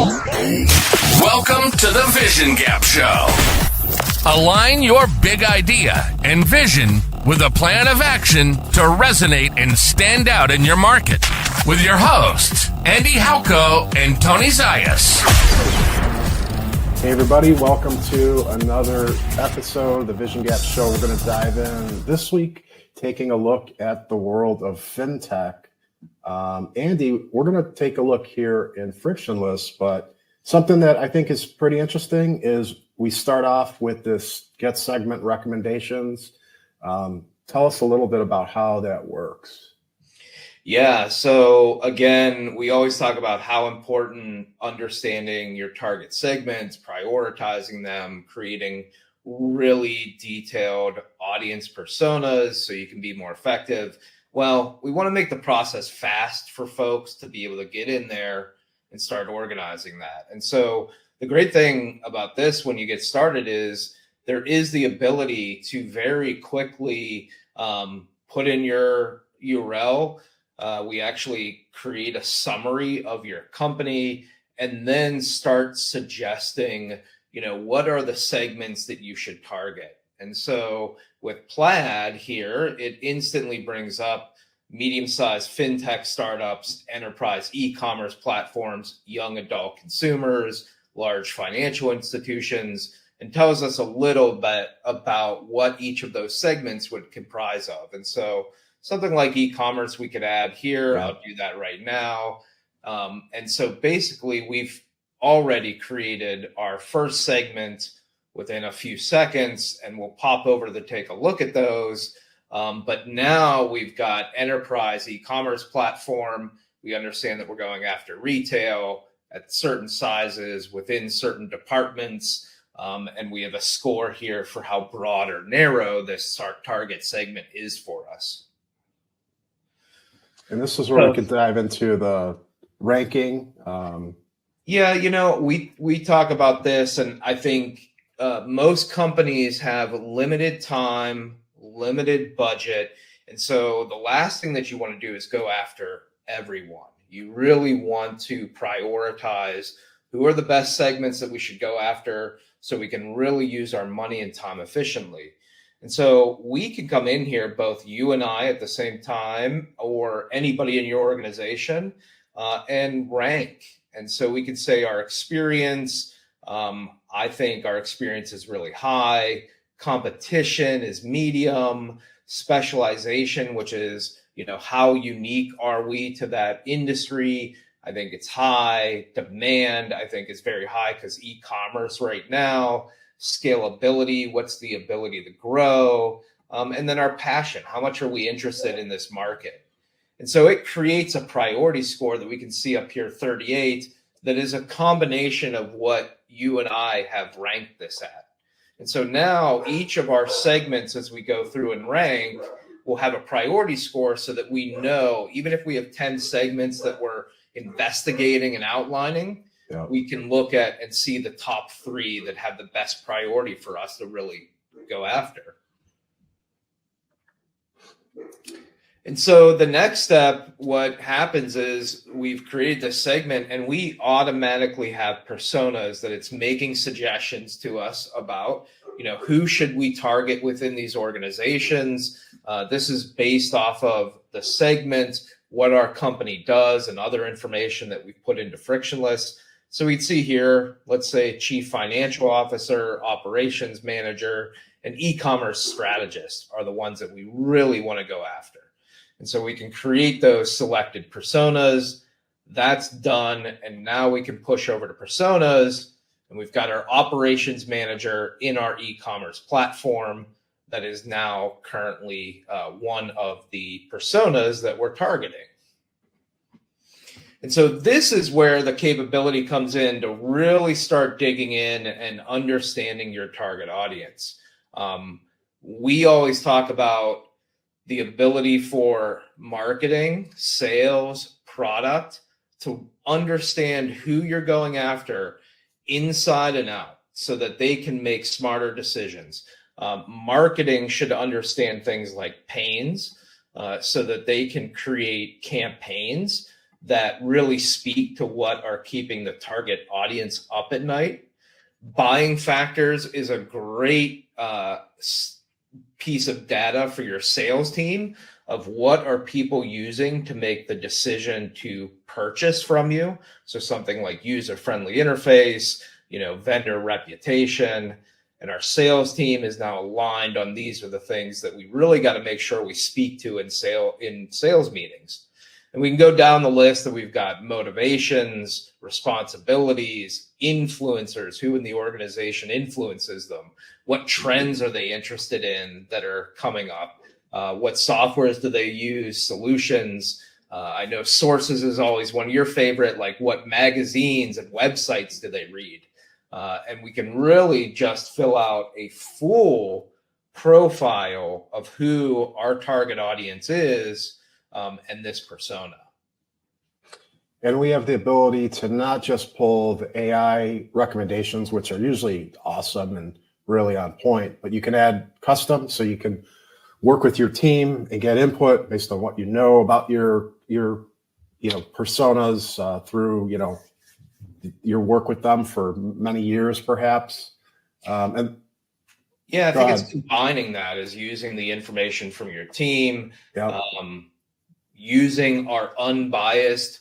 Welcome to the Vision Gap Show. Align your big idea and vision with a plan of action to resonate and stand out in your market. With your hosts, Andy Halko and Tony Zayas. Hey everybody, welcome to another episode of the Vision Gap Show. We're going to dive in this week, taking a look at the world of FinTech. Andy, we're going to take a look here in Frictionless, but something that I think is pretty interesting is we start off with this get segment recommendations. Tell us a little bit about how that works. Yeah, so again, we always talk about how important understanding your target segments, prioritizing them, creating really detailed audience personas so you can be more effective. Well, we want to make the process fast for folks to be able to get in there and start organizing that. And so the great thing about this when you get started is there is the ability to very quickly put in your URL. We actually create a summary of your company and then start suggesting, what are the segments that you should target? And so with Plaid here, it instantly brings up medium-sized FinTech startups, enterprise e-commerce platforms, young adult consumers, large financial institutions, and tells us a little bit about what each of those segments would comprise of. And so something like e-commerce we could add here. I'll do that right now. And so basically we've already created our first segment within a few seconds, and we'll pop over to take a look at those. But now we've got enterprise e-commerce platform. We understand that we're going after retail at certain sizes within certain departments. And we have a score here for how broad or narrow this target segment is for us. And this is where we could dive into the ranking. We talk about this, and I think most companies have limited time, limited budget. And so the last thing that you want to do is go after everyone. You really want to prioritize who are the best segments that we should go after so we can really use our money and time efficiently. And so we can come in here, both you and I at the same time, or anybody in your organization, and rank. And so we could say our experience, I think our experience is really high. Competition is medium. Specialization, which is, how unique are we to that industry? I think it's high. Demand, I think, is very high because e-commerce right now. Scalability, what's the ability to grow? And then our passion, how much are we interested in this market? And so it creates a priority score that we can see up here, 38, that is a combination of what you and I have ranked this at. And so now each of our segments, as we go through and rank, will have a priority score so that we know, even if we have 10 segments that we're investigating and outlining, we can look at and see the top 3 that have the best priority for us to really go after. And so the next step, what happens is we've created this segment and we automatically have personas that it's making suggestions to us about, who should we target within these organizations. This is based off of the segment, what our company does, and other information that we've put into Frictionless. So we'd see here, let's say chief financial officer, operations manager, and e-commerce strategist are the ones that we really want to go after. And so we can create those selected personas. That's done. And now we can push over to personas. And we've got our operations manager in our e-commerce platform that is now currently one of the personas that we're targeting. And so this is where the capability comes in to really start digging in and understanding your target audience. We always talk about the ability for marketing, sales, product to understand who you're going after inside and out so that they can make smarter decisions. Marketing should understand things like pains so that they can create campaigns that really speak to what are keeping the target audience up at night. Buying factors is a great piece of data for your sales team of what are people using to make the decision to purchase from you. So something like user-friendly interface, vendor reputation, and our sales team is now aligned on these are the things that we really got to make sure we speak to in sales meetings. And we can go down the list that we've got motivations, responsibilities, influencers, who in the organization influences them, what trends are they interested in that are coming up, what softwares do they use, solutions. I know sources is always one of your favorite, like what magazines and websites do they read? And we can really just fill out a full profile of who our target audience is and this persona. And we have the ability to not just pull the AI recommendations, which are usually awesome and really on point, but you can add custom, so you can work with your team and get input based on what you know about your personas through your work with them for many years, perhaps. And yeah, I think it's combining that is using the information from your team, using our unbiased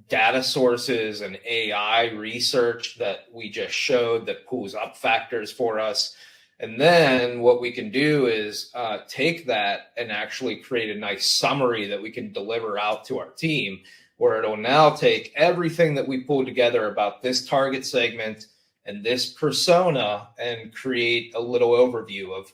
data sources and AI research that we just showed that pulls up factors for us. And then what we can do is take that and actually create a nice summary that we can deliver out to our team, where it'll now take everything that we pulled together about this target segment and this persona and create a little overview of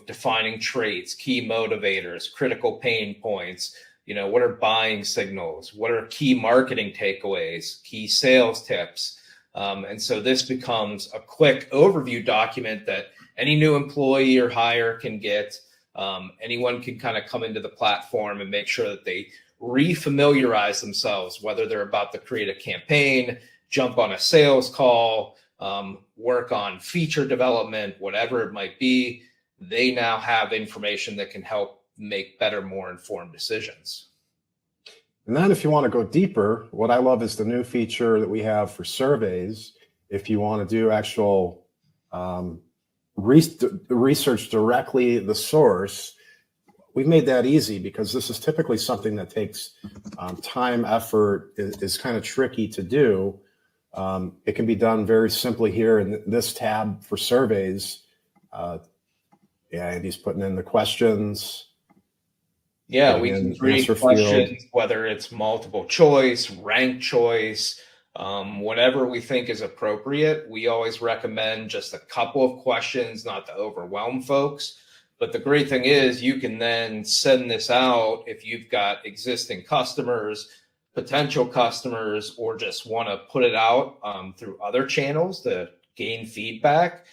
defining traits, key motivators, critical pain points, what are buying signals, what are key marketing takeaways, key sales tips. And so this becomes a quick overview document that any new employee or hire can get. Anyone can kind of come into the platform and make sure that they refamiliarize themselves, whether they're about to create a campaign, jump on a sales call, work on feature development, whatever it might be. They now have information that can help make better, more informed decisions. And then if you want to go deeper, what I love is the new feature that we have for surveys. If you want to do actual research directly the source, we've made that easy, because this is typically something that takes time, effort, is kind of tricky to do. It can be done very simply here in this tab for surveys. Andy's putting in the questions. Yeah, we can create questions, whether it's multiple choice, ranked choice, whatever we think is appropriate. We always recommend just a couple of questions, not to overwhelm folks. But the great thing is you can then send this out if you've got existing customers, potential customers, or just want to put it out through other channels to gain feedback.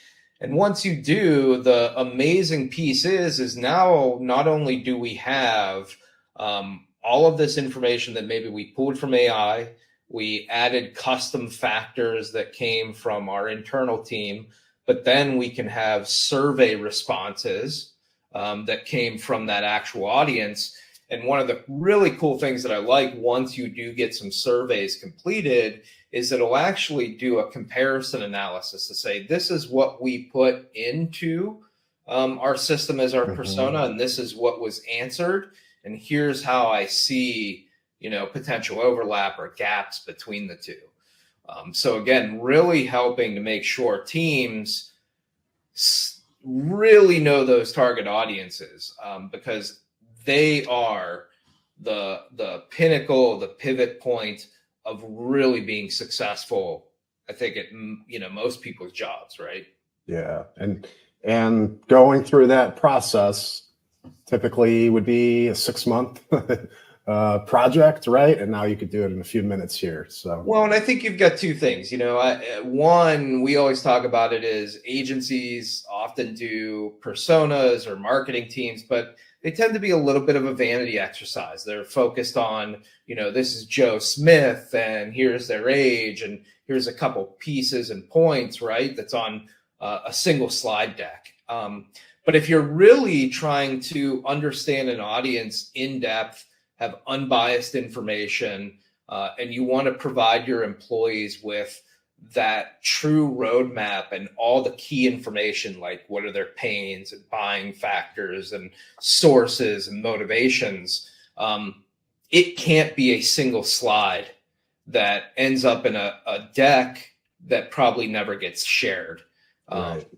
And once you do, the amazing piece is now not only do we have all of this information that maybe we pulled from AI, we added custom factors that came from our internal team, but then we can have survey responses that came from that actual audience. And one of the really cool things that I like once you do get some surveys completed is it'll actually do a comparison analysis to say, this is what we put into our system as our persona, and this is what was answered. And here's how I see, potential overlap or gaps between the two. So again, really helping to make sure teams really know those target audiences, because they are the pinnacle, the pivot point of really being successful, I think, at most people's jobs, right? Yeah, and going through that process typically would be a 6-month project, right? And now you could do it in a few minutes here. So well, and I think you've got two things. One, we always talk about it is agencies often do personas or marketing teams, but they tend to be a little bit of a vanity exercise. They're focused on, this is Joe Smith and here's their age and here's a couple pieces and points, right? That's on a single slide deck. But if you're really trying to understand an audience in depth, have unbiased information, and you want to provide your employees with that true roadmap and all the key information, like what are their pains and buying factors and sources and motivations. It can't be a single slide that ends up in a deck that probably never gets shared. Right.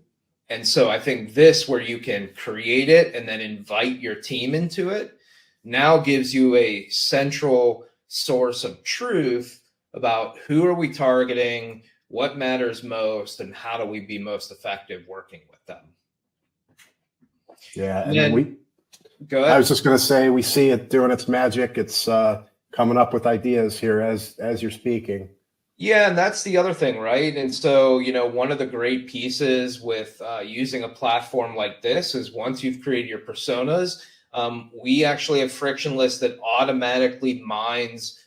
And so I think this, where you can create it and then invite your team into it, now gives you a central source of truth about who are we targeting, what matters most, and how do we be most effective working with them. Yeah, and then go ahead. I was just going to say, we see it doing its magic. It's coming up with ideas here as you're speaking. Yeah, and that's the other thing, right? And so, one of the great pieces with using a platform like this is once you've created your personas, we actually have Frictionless that automatically mines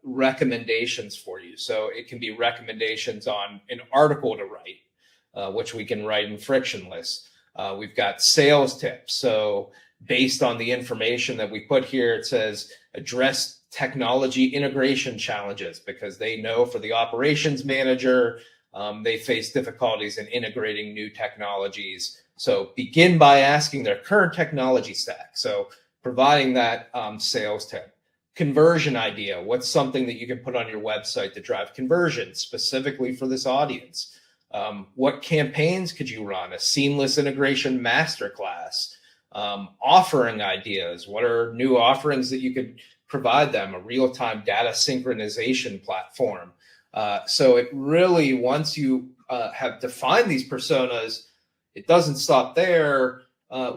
recommendations for you. So it can be recommendations on an article to write, which we can write in Frictionless. We've got sales tips. So based on the information that we put here, it says address technology integration challenges, because they know for the operations manager, they face difficulties in integrating new technologies. So begin by asking their current technology stack. So providing that sales tip. Conversion idea. What's something that you can put on your website to drive conversion specifically for this audience? What campaigns could you run? A seamless integration masterclass. Offering ideas. What are new offerings that you could provide them? A real-time data synchronization platform. So it really, once you have defined these personas, it doesn't stop there.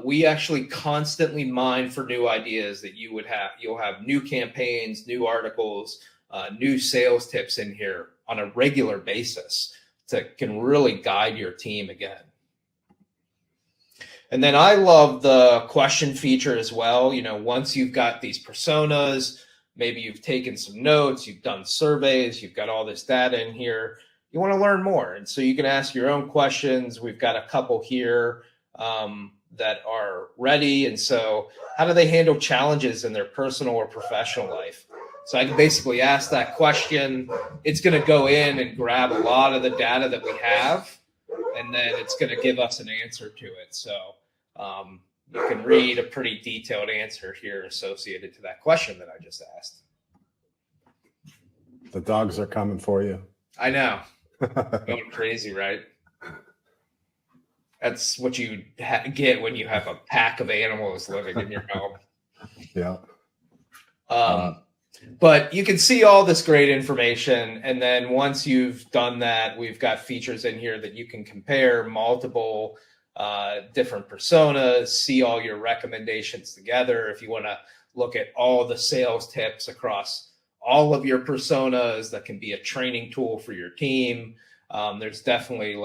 We actually constantly mine for new ideas that you would have. You'll have new campaigns, new articles, new sales tips in here on a regular basis that can really guide your team again. And then I love the question feature as well. Once you've got these personas, maybe you've taken some notes, you've done surveys, you've got all this data in here, you want to learn more. And so you can ask your own questions. We've got a couple here that are ready. And so how do they handle challenges in their personal or professional life? So I can basically ask that question. It's going to go in and grab a lot of the data that we have, and then it's going to give us an answer to it. So you can read a pretty detailed answer here associated to that question that I just asked. The dogs are coming for you. I know. Going crazy, right? That's what you get when you have a pack of animals living in your home. Yeah. But you can see all this great information. And then once you've done that, we've got features in here that you can compare multiple different personas, see all your recommendations together. If you want to look at all the sales tips across all of your personas, that can be a training tool for your team. There's definitely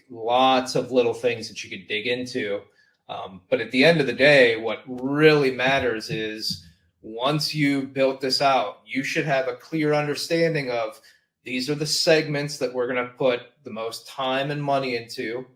lots of little things that you could dig into. But at the end of the day, what really matters is once you built this out, you should have a clear understanding of these are the segments that we're going to put the most time and money into.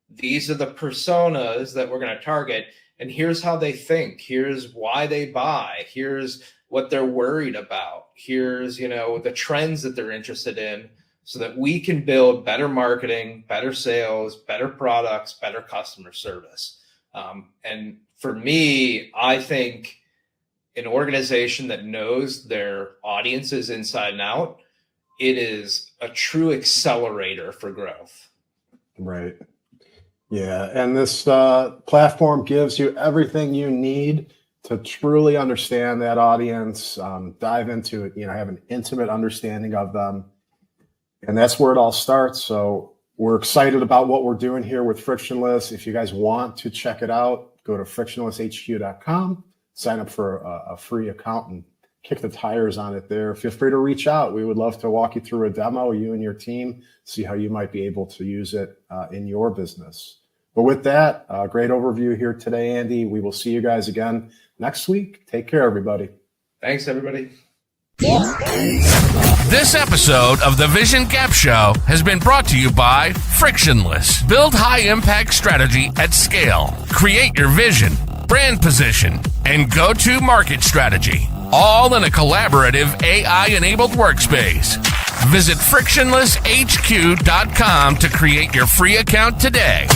These are the personas that we're going to target. And here's how they think. Here's why they buy. Here's what they're worried about. Here's, the trends that they're interested in, so that we can build better marketing, better sales, better products, better customer service. And for me, I think an organization that knows their audiences inside and out, it is a true accelerator for growth. Right. Yeah. And this platform gives you everything you need to truly understand that audience, dive into it, have an intimate understanding of them. And that's where it all starts. So we're excited about what we're doing here with Frictionless. If you guys want to check it out, go to frictionlesshq.com, sign up for a free account and kick the tires on it there. Feel free to reach out. We would love to walk you through a demo, you and your team, see how you might be able to use it in your business. But with that, great overview here today, Andy. We will see you guys again next week. Take care, everybody. Thanks, everybody. This episode of the Vision Gap Show has been brought to you by Frictionless. Build high-impact strategy at scale. Create your vision, brand position, and go-to-market strategy. all in a collaborative AI-enabled workspace. Visit frictionlesshq.com to create your free account today.